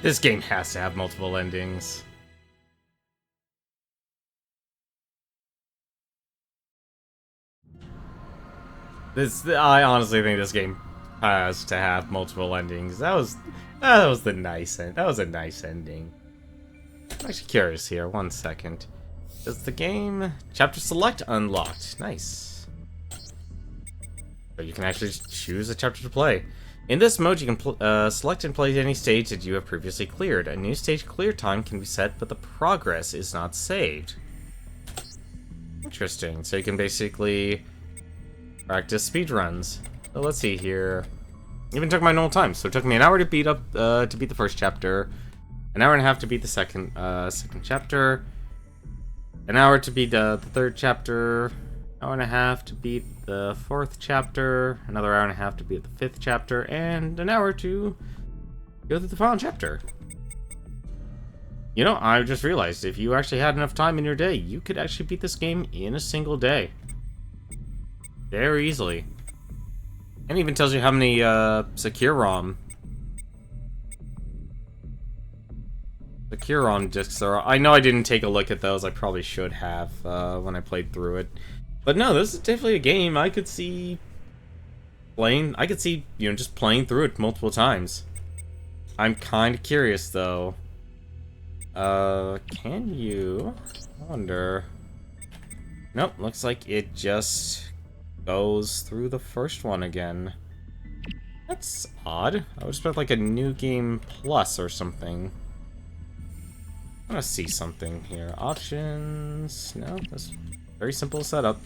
This game has to have multiple endings. I honestly think this game has to have multiple endings. That was the nice end. That was a nice ending. I'm actually curious here. 1 second. Does the game chapter select unlocked? Nice. But you can actually choose a chapter to play. In this mode, you can select and play any stage that you have previously cleared. A new stage clear time can be set, but the progress is not saved. Interesting. So you can basically practice speedruns. So let's see here. Even took my normal time. So it took me an hour to beat the first chapter, an hour and a half to beat the second chapter, an hour to beat the third chapter, an hour and a half to beat the fourth chapter, another hour and a half to beat the fifth chapter, and an hour to go through the final chapter. You know, I just realized if you actually had enough time in your day, you could actually beat this game in a single day. Very easily. And even tells you how many secure ROM discs there are. I know I didn't take a look at those. I probably should have when I played through it. But no, this is definitely a game I could see playing. I could see, you know, just playing through it multiple times. I'm kind of curious though. Can you? I wonder. Nope, looks like it just goes through the first one again. That's odd. I would expect like a new game plus or something. I want to see something here. Options. No, that's very simple setup.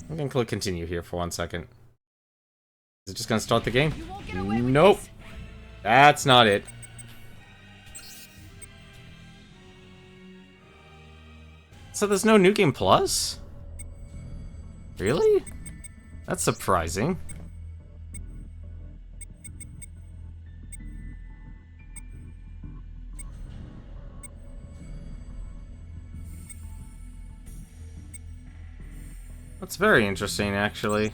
I'm gonna click continue here for 1 second. Is it just gonna start the game? Nope. That's not it. So there's no new game plus? Really? That's surprising. That's very interesting, actually.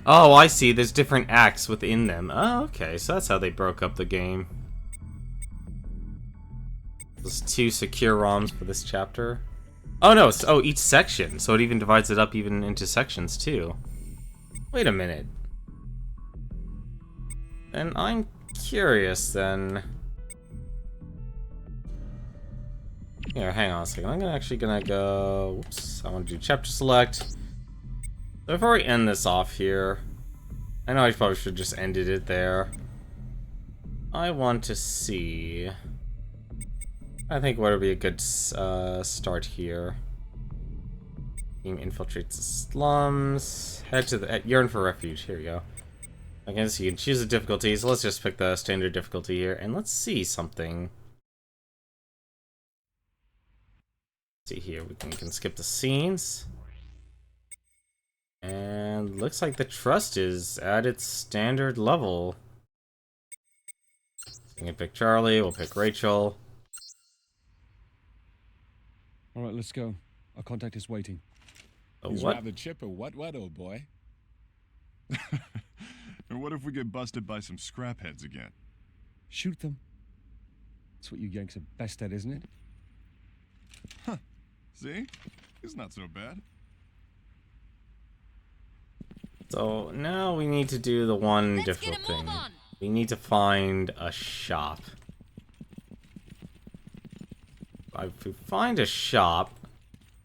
Oh, I see. There's different acts within them. Oh, okay. So that's how they broke up the game. There's 2 secure ROMs for this chapter. Oh, no. Oh, each section. So it even divides it up even into sections, too. Wait a minute. And I'm curious, then. Here, hang on a second. I'm actually gonna go... Whoops. I want to do chapter select. So before we end this off here... I know I probably should have just ended it there. I want to see... I think what would be a good start here. Team infiltrates the slums. Head to the... Yearn for refuge. Here we go. I guess you can choose the difficulty. So let's just pick the standard difficulty here. And let's see something. See here, we can skip the scenes. And looks like the trust is at its standard level. We can pick Charlie, we'll pick Rachel. Alright, let's go. Our contact is waiting. He's What? rather chipper. What, old boy? And what if we get busted by some scrapheads again? Shoot them. That's what you Yanks are best at, isn't it? Huh. See? It's not so bad. So now we need to do the one Let's difficult get a move thing. on. We need to find a shop. If we find a shop...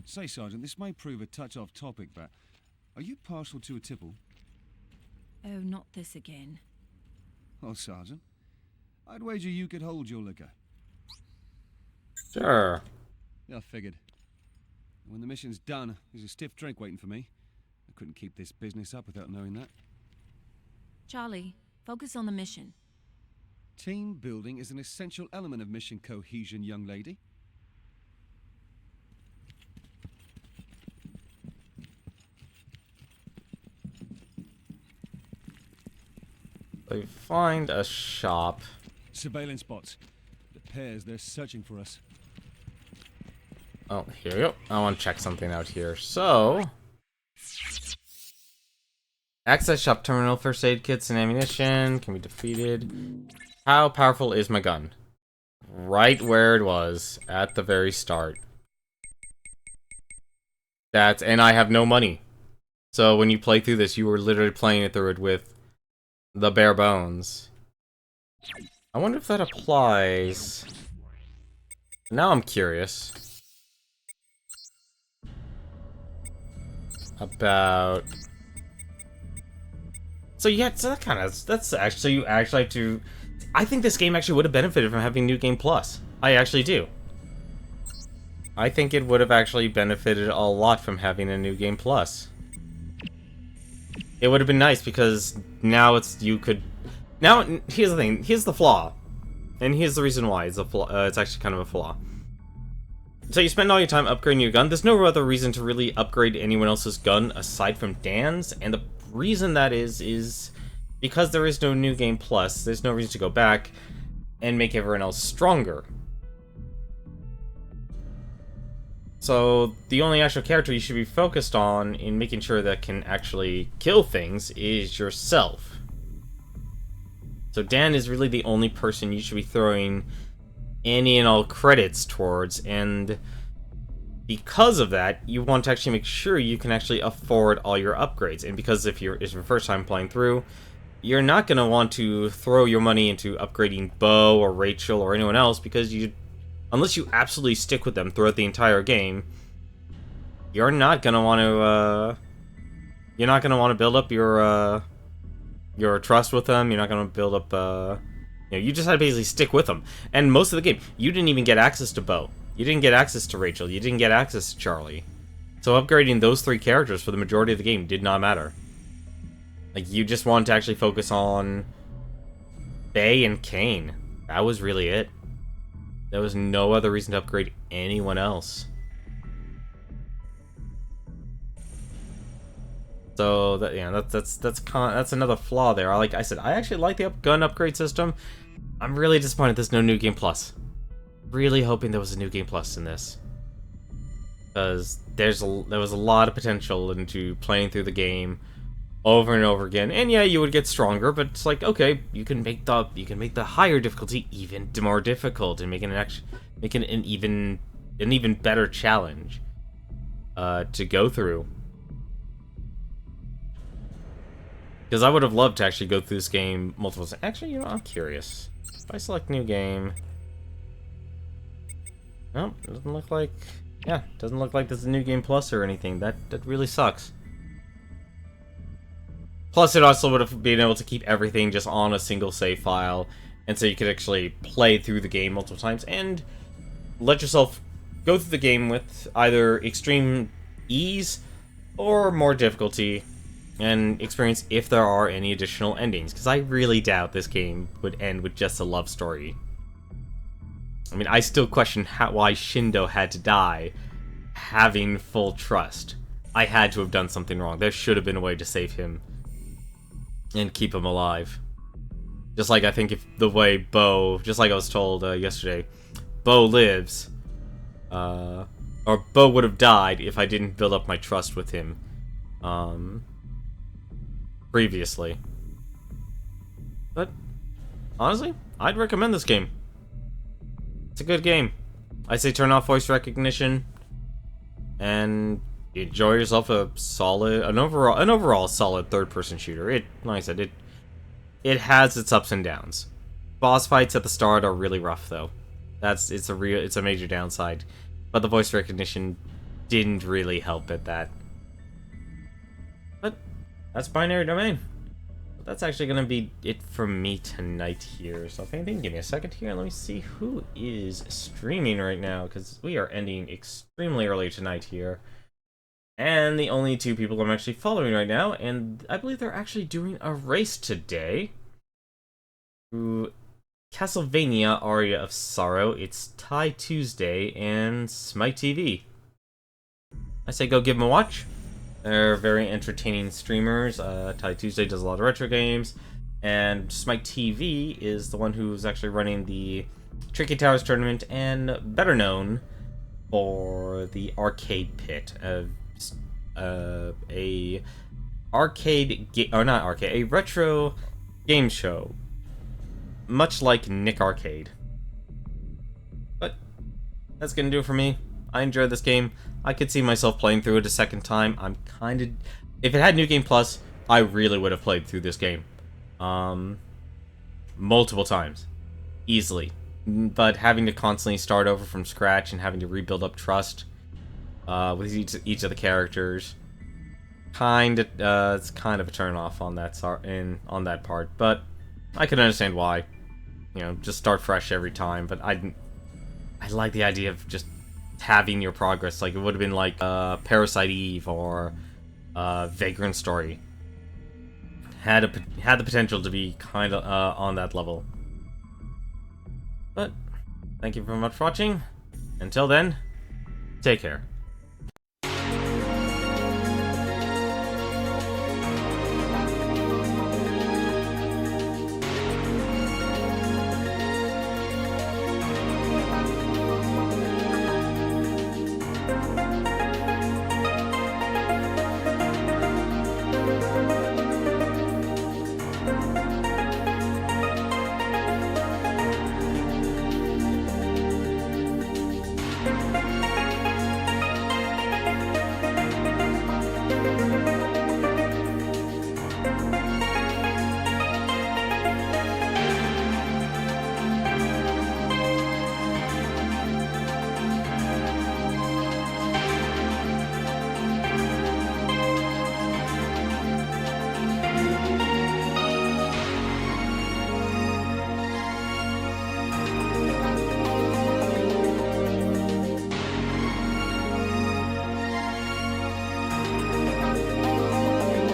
Say, Sergeant, this may prove a touch off topic, but are you partial to a tipple? Oh, not this again. Oh, Sergeant, I'd wager you could hold your liquor. Sure. I figured. When the mission's done, there's a stiff drink waiting for me. I couldn't keep this business up without knowing that. Charlie, focus on the mission. Team building is an essential element of mission cohesion, young lady. We find a shop. Surveillance bots. The pairs, they're searching for us. Oh, here we go. I want to check something out here. So, access shop terminal, first aid kits and ammunition can be defeated. How powerful is my gun? Right where it was at the very start. And I have no money. So when you play through this, you were literally playing it through it with the bare bones. I wonder if that applies. Now I'm curious about. So yeah, so that's actually, so you actually have to. I think this game actually would have benefited from having New Game Plus. I actually do. I think it would have actually benefited a lot from having a New Game Plus. It would have been nice because now you could. Now here's the thing. Here's the flaw, and here's the reason why it's a flaw. It's actually kind of a flaw. So you spend all your time upgrading your gun. There's no other reason to really upgrade anyone else's gun aside from Dan's, and the reason that is because there is no New Game Plus. There's no reason to go back and make everyone else stronger. So the only actual character you should be focused on in making sure that can actually kill things is yourself. So Dan is really the only person you should be throwing any and all credits towards, and because of that, you want to actually make sure you can actually afford all your upgrades. And because if it's your first time playing through, you're not going to want to throw your money into upgrading Bo or Rachel or anyone else, because unless you absolutely stick with them throughout the entire game, you're not going to want to build up your trust with them. You're not going to build up you just had to basically stick with them. And most of the game, you didn't even get access to Bo. You didn't get access to Rachel. You didn't get access to Charlie. So upgrading those three characters for the majority of the game did not matter. Like, you just wanted to actually focus on Faye and Kane. That was really it. There was no other reason to upgrade anyone else. So that's another flaw there. Like I said, I actually like the gun upgrade system. I'm really disappointed there's no New Game Plus. Really hoping there was a New Game Plus in this, because there was a lot of potential into playing through the game over and over again. And yeah, you would get stronger, but it's like, okay, you can make the higher difficulty even more difficult and make it an even better challenge to go through. Because I would have loved to actually go through this game multiple times. Actually, I'm curious. If I select new game, no, doesn't look like. Yeah, doesn't look like there's a New Game Plus or anything. That really sucks. Plus, it also would have been able to keep everything just on a single save file, and so you could actually play through the game multiple times and let yourself go through the game with either extreme ease or more difficulty, and experience if there are any additional endings. Because I really doubt this game would end with just a love story. I mean, I still question why Shindo had to die, having full trust. I had to have done something wrong. There should have been a way to save him and keep him alive. Just like I think if the way Bo, just like I was told yesterday, Bo lives, or Bo would have died if I didn't build up my trust with him previously. But honestly, I'd recommend this game. It's a good game. I say turn off voice recognition and enjoy yourself an overall solid third-person shooter. Like I said, it has its ups and downs. Boss fights at the start are really rough though. It's a major downside. But the voice recognition didn't really help at that. But that's Binary Domain. That's actually gonna be it for me tonight here. So if anything, give me a second here and let me see who is streaming right now, because we are ending extremely early tonight here. And the only two people I'm actually following right now, and I believe they're actually doing a race today. Through Castlevania Aria of Sorrow, it's Tie Tuesday, and Smite TV. I say go give them a watch. They're very entertaining streamers. Tie Tuesday does a lot of retro games, and Smite TV is the one who's actually running the Tricky Towers tournament, and better known for the Arcade Pit, a retro game show, much like Nick Arcade. But that's gonna do it for me. I enjoyed this game. I could see myself playing through it a second time. If it had New Game Plus, I really would have played through this game. Multiple times. Easily. But having to constantly start over from scratch and having to rebuild up trust with each of the characters, it's kind of a turn off on that part. But I can understand why. You know, just start fresh every time. But I like the idea of just having your progress. Like, it would have been like Parasite Eve or Vagrant Story. Had the potential to be kind of on that level. But thank you very much for watching. Until then, take care.